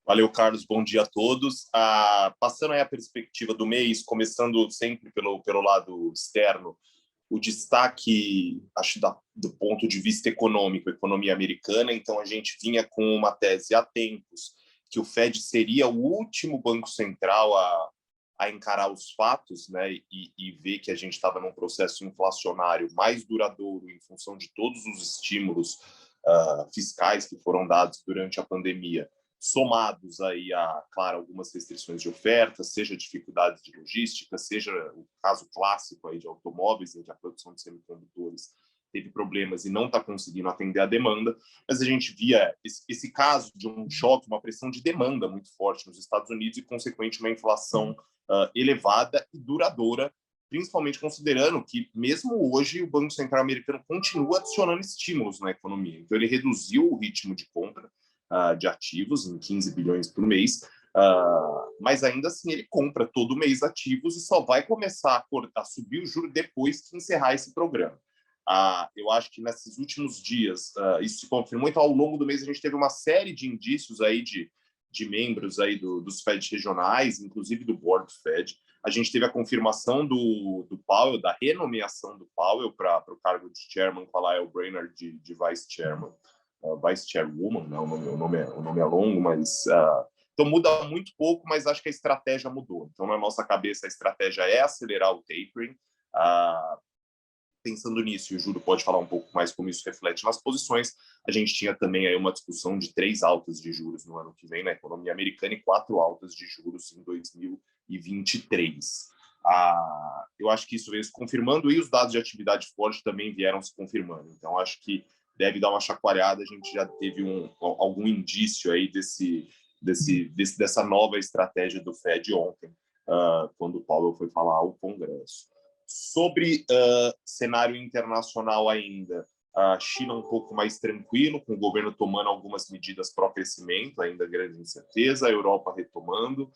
Valeu, Carlos. Bom dia a todos. Passando aí a perspectiva do mês, começando sempre pelo lado externo, o destaque, acho, do ponto de vista econômico, economia americana. Então, a gente vinha com uma tese há tempos que o Fed seria o último banco central a encarar os fatos, né, e ver que a gente estava num processo inflacionário mais duradouro em função de todos os estímulos fiscais que foram dados durante a pandemia, somados aí a, claro, algumas restrições de oferta, seja dificuldades de logística, seja o caso clássico aí de automóveis, em que a produção de semicondutores teve problemas e não está conseguindo atender a demanda, mas a gente via esse caso de um choque, uma pressão de demanda muito forte nos Estados Unidos e, consequente, uma inflação elevada e duradoura, principalmente considerando que, mesmo hoje, o Banco Central americano continua adicionando estímulos na economia. Então, ele reduziu o ritmo de compra de ativos em 15 bilhões por mês, mas ainda assim ele compra todo mês ativos e só vai começar a subir o juro depois que encerrar esse programa. Eu acho que nesses últimos dias isso se confirmou. Então, ao longo do mês, a gente teve uma série de indícios aí de membros aí dos Fed regionais, inclusive do Board do Fed. A gente teve a confirmação do Powell, da renomeação do Powell para o cargo de chairman, com a Lael Brainerd de vice chairman. Vice Chairwoman, né? O nome é longo, mas então muda muito pouco, mas acho que a estratégia mudou. Então, na nossa cabeça, a estratégia é acelerar o tapering. Pensando nisso, e o Júlio pode falar um pouco mais como isso reflete nas posições, a gente tinha também aí uma discussão de 3 altas de juros no ano que vem na economia americana e 4 altas de juros em 2023. Eu acho que isso veio se confirmando e os dados de atividade forte também vieram se confirmando. Então, acho que deve dar uma chacoalhada. A gente já teve algum indício aí dessa nova estratégia do Fed ontem, quando o Powell foi falar ao Congresso. Sobre cenário internacional ainda, a China um pouco mais tranquilo, com o governo tomando algumas medidas pró-crescimento, ainda grande incerteza, a Europa retomando,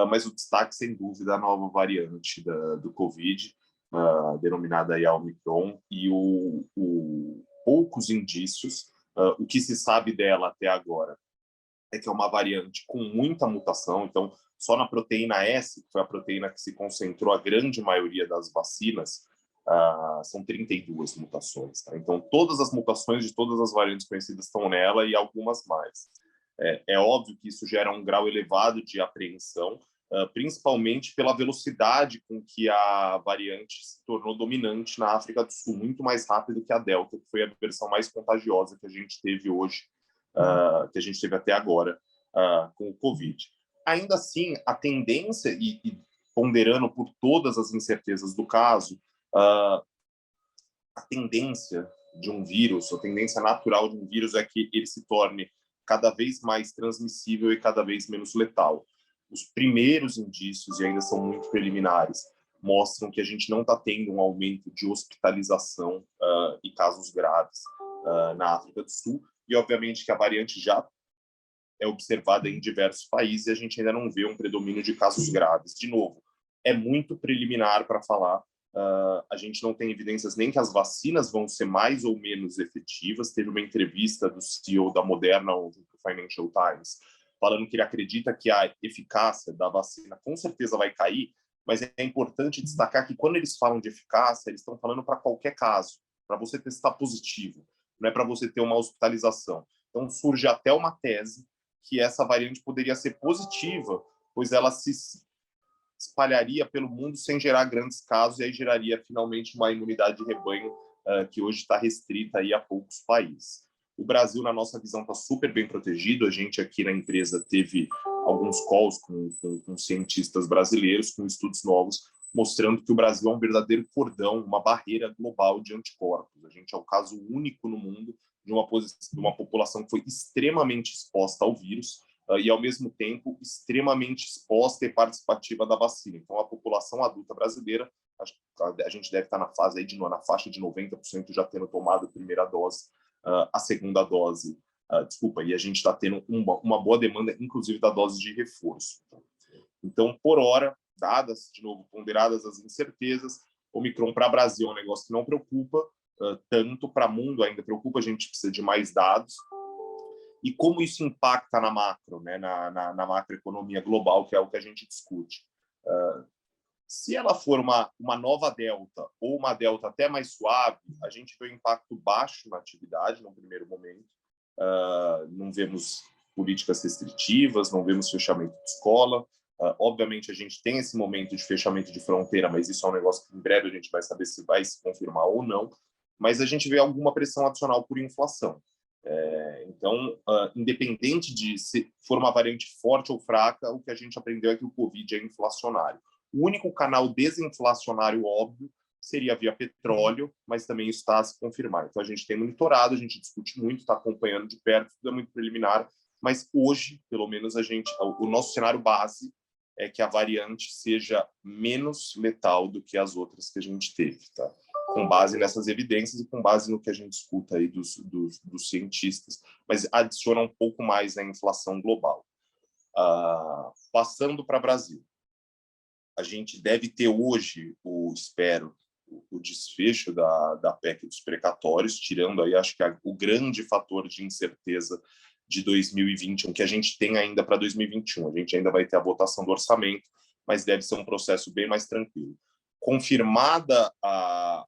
mas o destaque, sem dúvida, a nova variante do Covid, denominada aí a Omicron, e poucos indícios. O que se sabe dela até agora é que é uma variante com muita mutação. Então, só na proteína S, que foi a proteína que se concentrou a grande maioria das vacinas, são 32 mutações. Tá? Então, todas as mutações de todas as variantes conhecidas estão nela e algumas mais. É óbvio que isso gera um grau elevado de apreensão, principalmente pela velocidade com que a variante se tornou dominante na África do Sul, muito mais rápido que a Delta, que foi a versão mais contagiosa que a gente teve hoje, que a gente teve até agora com o Covid. Ainda assim, a tendência, e ponderando por todas as incertezas do caso, a tendência de um vírus, a tendência natural de um vírus é que ele se torne cada vez mais transmissível e cada vez menos letal. Os primeiros indícios, e ainda são muito preliminares, mostram que a gente não está tendo um aumento de hospitalização e casos graves na África do Sul, e obviamente que a variante já é observada em diversos países e a gente ainda não vê um predomínio de casos graves. De novo, é muito preliminar para falar. A gente não tem evidências nem que as vacinas vão ser mais ou menos efetivas. Teve uma entrevista do CEO da Moderna no Financial Times falando que ele acredita que a eficácia da vacina com certeza vai cair, mas é importante destacar que quando eles falam de eficácia, eles estão falando para qualquer caso, para você testar positivo, não é para você ter uma hospitalização. Então surge até uma tese que essa variante poderia ser positiva, pois ela se espalharia pelo mundo sem gerar grandes casos e aí geraria finalmente uma imunidade de rebanho que hoje está restrita aí a poucos países. O Brasil, na nossa visão, está super bem protegido. A gente aqui na empresa teve alguns calls com cientistas brasileiros, com estudos novos, mostrando que o Brasil é um verdadeiro cordão, uma barreira global de anticorpos. A gente é o caso único no mundo de uma população que foi extremamente exposta ao vírus e, ao mesmo tempo, extremamente exposta e participativa da vacina. Então, a população adulta brasileira, a gente deve estar na fase aí na faixa de 90% já tendo tomado a primeira dose, a segunda dose, e a gente está tendo uma boa demanda, inclusive, da dose de reforço. Então, por hora, dadas, de novo, ponderadas as incertezas, o Omicron para o Brasil é um negócio que não preocupa tanto, para o mundo ainda preocupa, a gente precisa de mais dados. e como isso impacta na macro, né, na macroeconomia global, que é o que a gente discute. Se ela for uma nova delta ou uma delta até mais suave, a gente vê um impacto baixo na atividade no primeiro momento. Não vemos políticas restritivas, não vemos fechamento de escola. Obviamente, a gente tem esse momento de fechamento de fronteira, mas isso é um negócio que em breve a gente vai saber se vai se confirmar ou não. Mas a gente vê alguma pressão adicional por inflação. Então, independente de se for uma variante forte ou fraca, o que a gente aprendeu é que o Covid é inflacionário. O único canal desinflacionário óbvio seria via petróleo, mas também isso está a se confirmar. Então, a gente tem monitorado, a gente discute muito, está acompanhando de perto, tudo é muito preliminar, mas hoje, pelo menos, o nosso cenário base é que a variante seja menos letal do que as outras que a gente teve, tá? Com base nessas evidências e com base no que a gente escuta aí dos cientistas, mas adiciona um pouco mais na inflação global. Passando para o Brasil, a gente deve ter hoje, espero, o desfecho da PEC dos precatórios, tirando aí, acho que o grande fator de incerteza de 2021, que a gente tem ainda para 2021. A gente ainda vai ter a votação do orçamento, mas deve ser um processo bem mais tranquilo. Confirmada a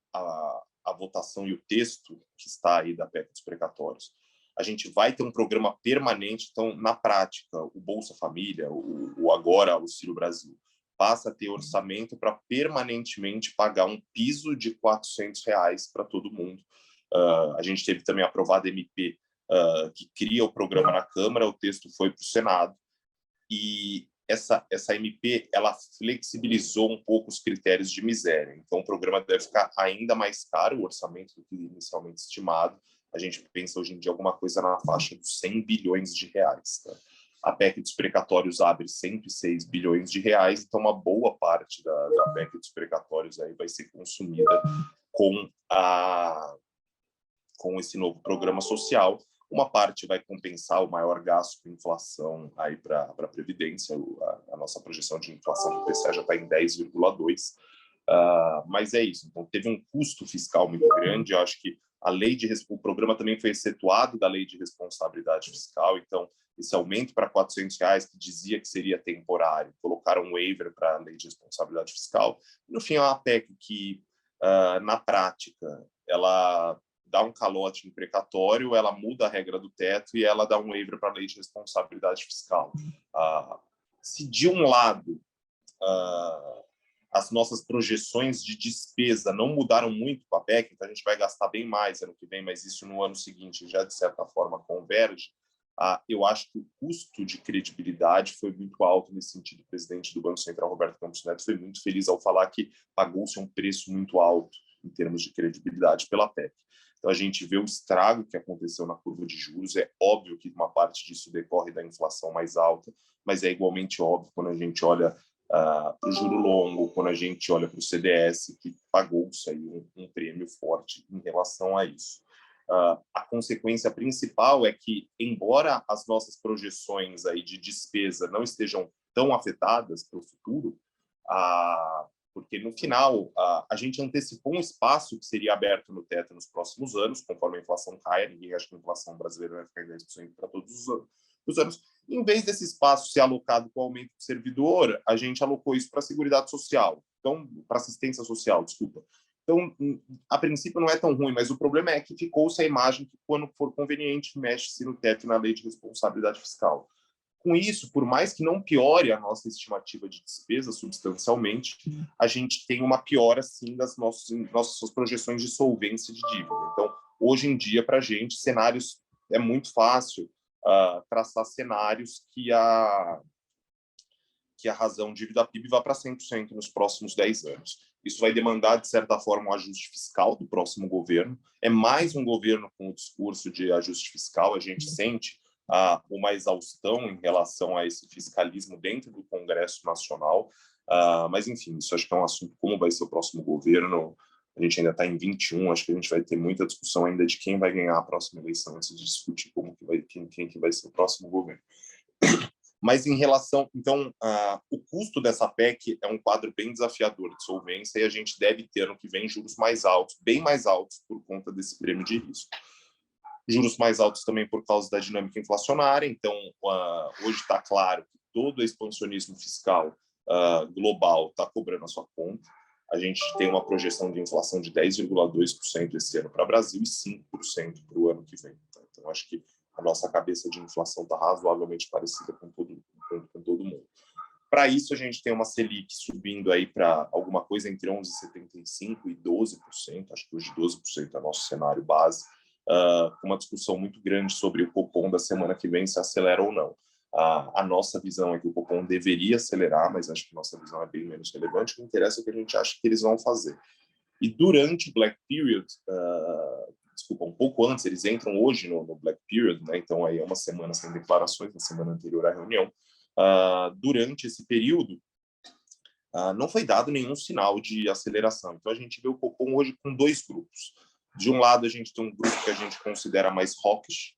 votação e o texto que está aí da PEC dos precatórios, a gente vai ter um programa permanente. Então, na prática, o Bolsa Família, o agora Auxílio Brasil, passa a ter orçamento para permanentemente pagar um piso de R$400 para todo mundo. A gente teve também aprovado a MP que cria o programa na Câmara, o texto foi para o Senado, e essa MP ela flexibilizou um pouco os critérios de miséria. Então, o programa deve ficar ainda mais caro, o orçamento do que inicialmente estimado. A gente pensa hoje em dia alguma coisa na faixa dos 100 bilhões de reais. Tá? A PEC dos precatórios abre 106 bilhões de reais, então uma boa parte da PEC dos precatórios aí vai ser consumida com esse novo programa social. Uma parte vai compensar o maior gasto com inflação aí para a Previdência. A nossa projeção de inflação do IPCA já está em 10,2%. Mas é isso. Então, teve um custo fiscal muito grande. Eu acho que o programa também foi excetuado da Lei de Responsabilidade Fiscal. Então, esse aumento para R$400, que dizia que seria temporário, colocaram um waiver para a Lei de Responsabilidade Fiscal. No fim, é uma PEC que, na prática, ela dá um calote em precatório, ela muda a regra do teto e ela dá um waiver para a Lei de Responsabilidade Fiscal. Se, de um lado, as nossas projeções de despesa não mudaram muito com a PEC, então a gente vai gastar bem mais ano que vem, mas isso no ano seguinte já, de certa forma, converge. Eu acho que o custo de credibilidade foi muito alto nesse sentido. O presidente do Banco Central, Roberto Campos Neto, foi muito feliz ao falar que pagou-se um preço muito alto em termos de credibilidade pela PEC. Então, a gente vê o estrago que aconteceu na curva de juros. É óbvio que uma parte disso decorre da inflação mais alta, mas é igualmente óbvio quando a gente olha para o juro longo, quando a gente olha para o CDS, que pagou-se aí um prêmio forte em relação a isso. A consequência principal é que, embora as nossas projeções aí de despesa não estejam tão afetadas para o futuro, porque no final a gente antecipou um espaço que seria aberto no teto nos próximos anos, conforme a inflação caia. Ninguém acha que a inflação brasileira vai ficar em 10% para todos os anos. Em vez desse espaço ser alocado com o aumento do servidor, a gente alocou isso para a Seguridade Social, então para assistência social, desculpa. Então, a princípio não é tão ruim, mas o problema é que ficou-se a imagem que, quando for conveniente, mexe-se no teto e na Lei de Responsabilidade Fiscal. Com isso, por mais que não piore a nossa estimativa de despesa substancialmente, a gente tem uma piora, sim, das nossas projeções de solvência de dívida. Então, hoje em dia, para a gente, cenários é muito fácil traçar cenários que a razão dívida-PIB vá para 100% nos próximos 10 anos. Isso vai demandar, de certa forma, um ajuste fiscal do próximo governo. É mais um governo com o discurso de ajuste fiscal. A gente sente uma exaustão em relação a esse fiscalismo dentro do Congresso Nacional. Mas, enfim, isso acho que é um assunto. Como vai ser o próximo governo? A gente ainda está em 21, acho que a gente vai ter muita discussão ainda de quem vai ganhar a próxima eleição antes de discutir quem que vai ser o próximo governo. Mas em relação... Então, o custo dessa PEC é um quadro bem desafiador de solvência, e a gente deve ter, ano que vem, juros mais altos, bem mais altos, por conta desse prêmio de risco. Juros mais altos também por causa da dinâmica inflacionária. Então, hoje está claro que todo o expansionismo fiscal global está cobrando a sua conta. A gente tem uma projeção de inflação de 10,2% esse ano para o Brasil e 5% para o ano que vem. Então, acho que a nossa cabeça de inflação está razoavelmente parecida com todo mundo. Para isso, a gente tem uma Selic subindo aí para alguma coisa entre 11,75% e 12%. Acho que hoje 12% é o nosso cenário base. Com uma discussão muito grande sobre o Copom da semana que vem, se acelera ou não. A nossa visão é que o Copom deveria acelerar, mas acho que nossa visão é bem menos relevante. O que interessa é o que a gente acha que eles vão fazer. E durante o Black Period, desculpa, um pouco antes, eles entram hoje no Black Period, né? Então aí é uma semana sem declarações, na semana anterior à reunião. Durante esse período, não foi dado nenhum sinal de aceleração. Então a gente vê o Copom hoje com dois grupos. De um lado, a gente tem um grupo que a gente considera mais hawkish,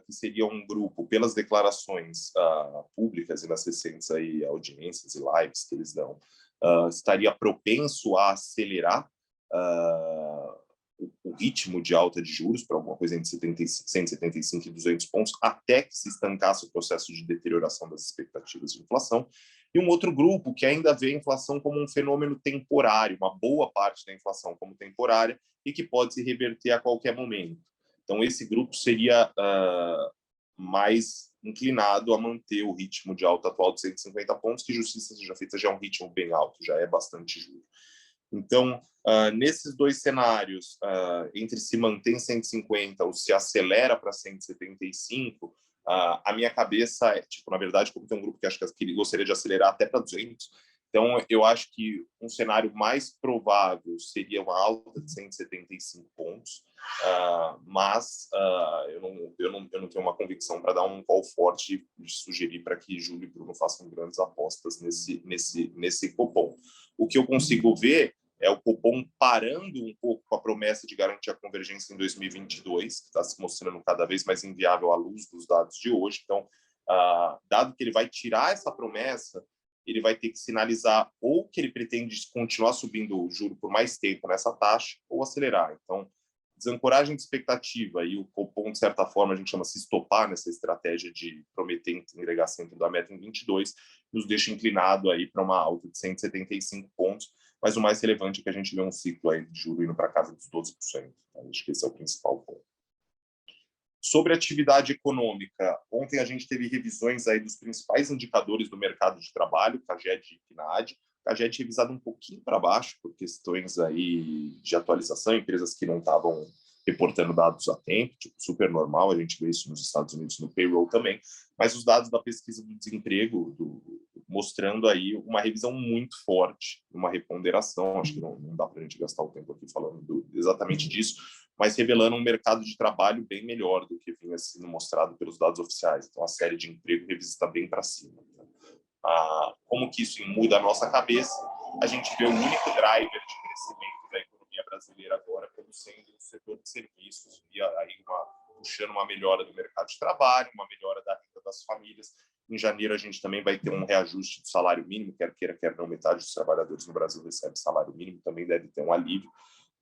que seria um grupo, pelas declarações públicas e nas recentes aí, audiências e lives que eles dão, estaria propenso a acelerar o ritmo de alta de juros para alguma coisa entre 175 e 200 pontos, até que se estancasse o processo de deterioração das expectativas de inflação. E um outro grupo que ainda vê a inflação como um fenômeno temporário, uma boa parte da inflação como temporária, e que pode se reverter a qualquer momento. Então, esse grupo seria mais inclinado a manter o ritmo de alta atual de 150 pontos, que justiça seja feita já é um ritmo bem alto, já é bastante juro. Então, nesses dois cenários, entre se mantém 150 ou se acelera para 175, a minha cabeça é, tipo, na verdade, como tem um grupo que acho que gostaria de acelerar até para 200, então eu acho que um cenário mais provável seria uma alta de 175 pontos, mas eu não tenho uma convicção para dar um call forte e sugerir para que Júlio e Bruno façam grandes apostas nesse Copom. O que eu consigo ver é o Copom parando um pouco com a promessa de garantir a convergência em 2022, que está se mostrando cada vez mais inviável à luz dos dados de hoje. Então, dado que ele vai tirar essa promessa, ele vai ter que sinalizar ou que ele pretende continuar subindo o juro por mais tempo nessa taxa ou acelerar. Então, desancoragem de expectativa e o Copom, de certa forma, a gente chama se estopar nessa estratégia de prometer entregar sempre da meta em 22, nos deixa inclinado aí para uma alta de 175 pontos, mas o mais relevante é que a gente vê um ciclo aí de juros indo para casa dos 12%. Tá? Acho que esse é o principal ponto. Sobre atividade econômica, ontem a gente teve revisões aí dos principais indicadores do mercado de trabalho, CAGED e PNAD. CAGED revisado um pouquinho para baixo por questões aí de atualização, empresas que não estavam reportando dados a tempo, tipo, super normal, a gente vê isso nos Estados Unidos no payroll também, mas os dados da pesquisa do desemprego mostrando aí uma revisão muito forte, uma reponderação, acho que não dá para a gente gastar o tempo aqui falando exatamente disso, mas revelando um mercado de trabalho bem melhor do que vinha sendo mostrado pelos dados oficiais. Então, a série de emprego revisita bem para cima. Como que isso muda a nossa cabeça? A gente vê o único driver de crescimento da economia brasileira agora como sendo o setor de serviços, e aí puxando uma melhora do mercado de trabalho, uma melhora da renda das famílias. Em janeiro, a gente também vai ter um reajuste do salário mínimo, quer queira, quer não, metade dos trabalhadores no Brasil recebe salário mínimo, também deve ter um alívio.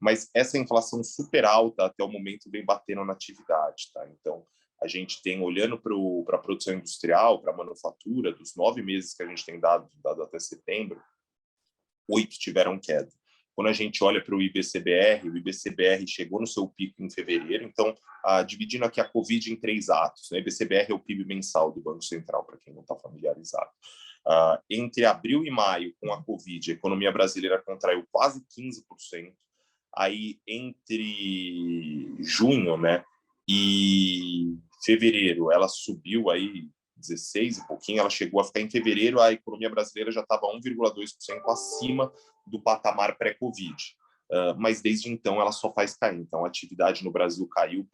Mas essa inflação super alta, até o momento, vem batendo na atividade. Tá? Então, a gente tem, olhando para a produção industrial, para a manufatura, dos 9 meses que a gente tem dado até setembro, 8 tiveram queda. Quando a gente olha para o IBCBR chegou no seu pico em fevereiro, então, dividindo aqui a Covid em 3 atos, né? O IBCBR é o PIB mensal do Banco Central, para quem não está familiarizado. Entre abril e maio, com a Covid, a economia brasileira contraiu quase 15%. Aí, entre junho, né, e fevereiro, ela subiu aí 16 e pouquinho, ela chegou a ficar em fevereiro, a economia brasileira já estava 1,2% acima do patamar pré-Covid. Mas desde então ela só faz cair. Então a atividade no Brasil caiu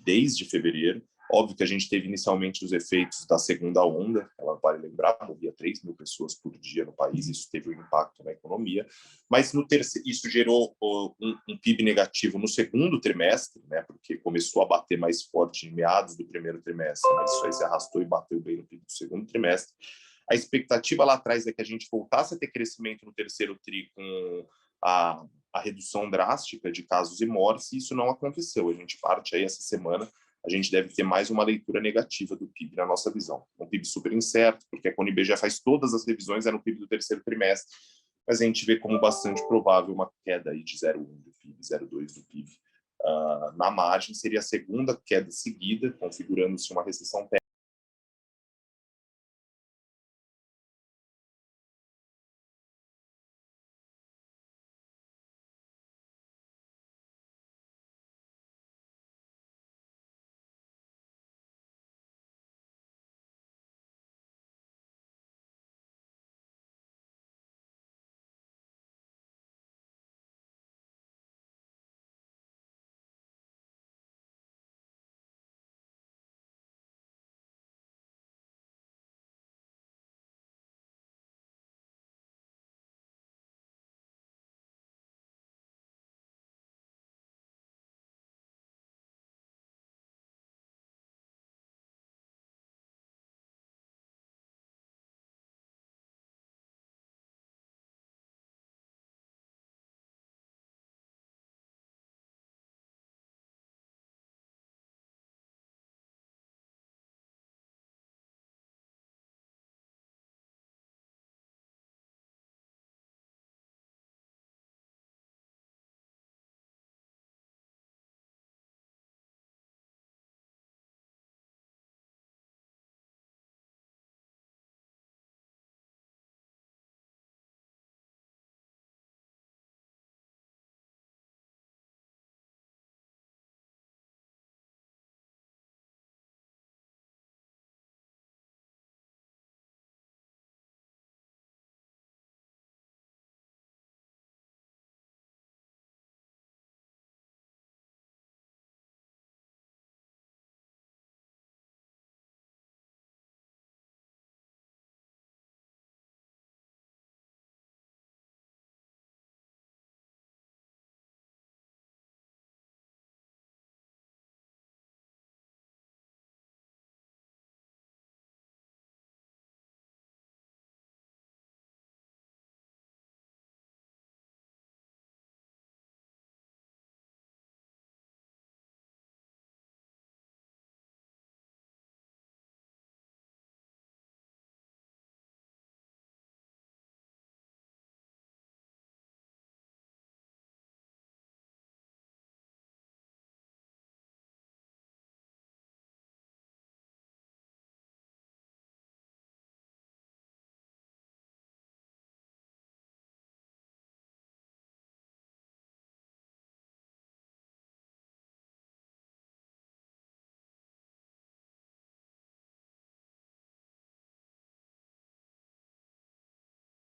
desde fevereiro. Óbvio que a gente teve inicialmente os efeitos da segunda onda, ela vale lembrar, morria 3 mil pessoas por dia no país, isso teve um impacto na economia, mas isso gerou um PIB negativo no segundo trimestre, né, porque começou a bater mais forte em meados do primeiro trimestre, mas isso aí se arrastou e bateu bem no PIB do segundo trimestre. A expectativa lá atrás é que a gente voltasse a ter crescimento no terceiro tri com a a redução drástica de casos e mortes, e isso não aconteceu. A gente parte aí essa semana, a gente deve ter mais uma leitura negativa do PIB, na nossa visão. Um PIB super incerto, porque quando o IBGE faz todas as revisões, é no PIB do terceiro trimestre, mas a gente vê como bastante provável uma queda aí de 0,1 do PIB, 0,2 do PIB. Na margem, seria a segunda queda seguida, configurando-se uma recessão técnica.